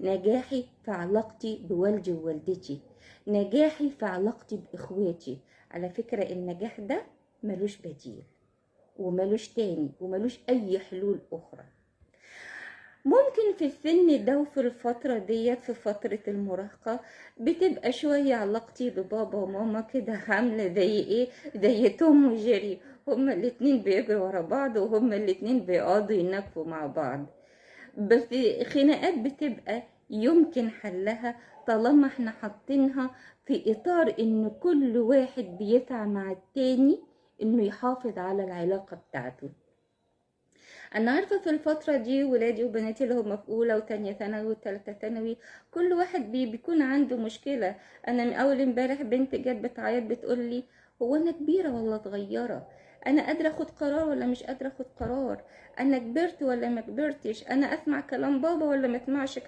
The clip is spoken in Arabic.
نجاحي في علاقتي بوالدي ووالدتي، نجاحي في علاقتي باخواتي. على فكرة النجاح ده ملوش بديل وملوش تاني وملوش اي حلول اخرى. ممكن في السن ده وفي الفترة ديت في فترة المراهقة بتبقى شوية علاقتي ببابا وماما كده عاملة زي ايه، زي توم وجيري، هما الاتنين بيجروا ورا بعض وهما الاتنين بيقعدوا ينكفوا مع بعض. بس خناقات بتبقى يمكن حلها طالما احنا حاطينها في اطار ان كل واحد بيسعى مع التاني انه يحافظ على العلاقة بتاعته. انا عارفه في الفتره دي ولادي وبناتي اللي هم في اولى وتانية ثانوي وتالتة ثانوي كل واحد بيكون عنده مشكله. انا من اول امبارح بنت جت بتعيط بتقول لي هو انا كبيره ولا صغيره، انا قادره اخد قرار ولا مش قادره اخد قرار، انا كبرت ولا ما كبرتش، انا اسمع كلام بابا ولا ما اسمعش كلام